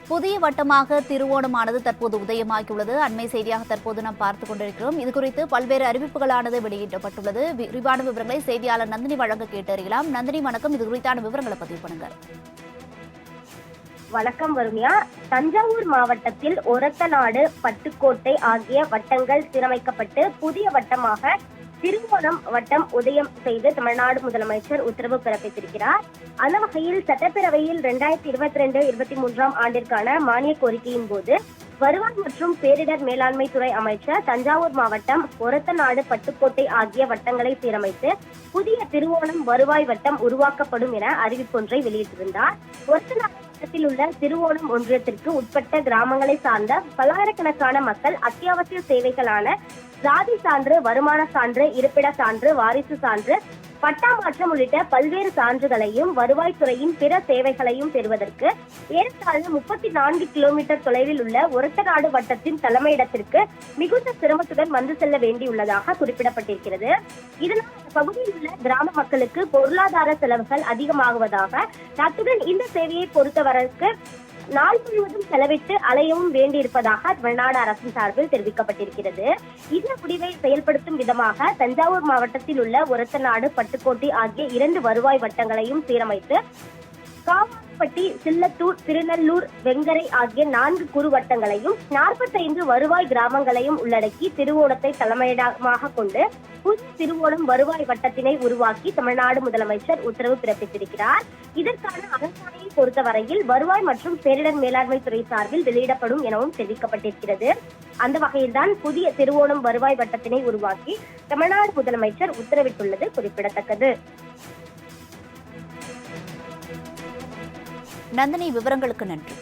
புதிய வட்டமாக திருவோணமானது தற்போது உதயமாகியுள்ளது. அண்மை செய்தியாக தற்போது நாம் பார்த்துக் கொண்டிருக்கிறோம். இதுகுறித்து பல்வேறு அறிவிப்புகளானது வெளியிடப்பட்டுள்ளது. விரிவான விவரங்களை செய்தியாளர் நந்தினி வழங்க கேட்டறியலாம். நந்தினி, வணக்கம். இது குறித்தான விவரங்களை பதிவு பண்ணுங்க. வணக்கம் வருமியா. தஞ்சாவூர் மாவட்டத்தில் ஒரத்தநாடு, பட்டுக்கோட்டை ஆகிய வட்டங்கள் சீரமைக்கப்பட்டு புதிய வட்டமாக திருவோணம் வட்டம் உதயம் செய்து தமிழ்நாடு முதலமைச்சர் உத்தரவு பிறப்பித்திருக்கிறார். அந்த வகையில் சட்டப்பேரவையில் 2022-23 ஆண்டிற்கான மானிய கோரிக்கையின் போது வருவாய் மற்றும் பேரிடர் மேலாண்மை துறை அமைச்சர் தஞ்சாவூர் மாவட்டம் ஒரத்தநாடு, பட்டுக்கோட்டை ஆகிய வட்டங்களை சீரமைத்து புதிய திருவோணம் வருவாய் வட்டம் உருவாக்கப்படும் என அறிவிப்பொன்றை வெளியிட்டிருந்தார். ஒரத்தநாடு வட்டத்தில் உள்ள திருவோணம் ஒன்றியத்திற்கு உட்பட்ட கிராமங்களை சார்ந்த பல்லாயிரக்கணக்கான மக்கள் அத்தியாவசிய சேவைகளான சாதி சான்று, வருமான சான்று, இருப்பிட சான்று, வாரிசு சான்று, பட்டா மாற்றம் உள்ளிட்ட பல்வேறு சான்றுகளையும் வருவாய்த்துறையின் பிற சேவைகளையும் பெறுவதற்கு ஏறத்தாழ 34 கிலோமீட்டர் தொலைவில் உள்ள ஒரத்தநாடு வட்டத்தின் தலைமையிடத்திற்கு மிகுந்த சிரமத்துடன் வந்து செல்ல வேண்டியுள்ளதாக குறிப்பிடப்பட்டிருக்கிறது. இதனால் அந்த பகுதியில் உள்ள கிராம மக்களுக்கு பொருளாதார செலவுகள் அதிகமாகுவதாக, அத்துடன் இந்த சேவையை பொறுத்தவரைக்கு நாள் முழுவதும் செலவிட்டு அலையவும் வேண்டியிருப்பதாக தமிழ்நாடு அரசின் சார்பில் தெரிவிக்கப்பட்டிருக்கிறது. இந்த முடிவை செயல்படுத்தும் விதமாக தஞ்சாவூர் மாவட்டத்தில் உள்ள ஒரத்தநாடு, பட்டுக்கோட்டை ஆகிய 2 வருவாய் வட்டங்களையும் சீரமைத்து காவாப்பட்டி, சில்லத்தூர், திருநெல்லூர், வெங்கரை ஆகிய 4 குறு வட்டங்களையும் 45 வருவாய் கிராமங்களையும் உள்ளடக்கி திருவோணத்தை தலைமையிடமாக கொண்டு புதிய திருவோணம் வருவாய் வட்டத்தினை உருவாக்கி தமிழ்நாடு முதலமைச்சர் உத்தரவு பிறப்பித்திருக்கிறார். இதற்கான அரசாணையை பொறுத்தவரையில் வருவாய் மற்றும் பேரிடர் மேலாண்மை துறை சார்பில் வெளியிடப்படும் எனவும் தெரிவிக்கப்பட்டிருக்கிறது. அந்த வகையில்தான் புதிய திருவோணம் வருவாய் வட்டத்தினை உருவாக்கி தமிழ்நாடு முதலமைச்சர் உத்தரவிட்டுள்ளது குறிப்பிடத்தக்கது. நந்தினி, விவரங்களுக்கு நன்றி.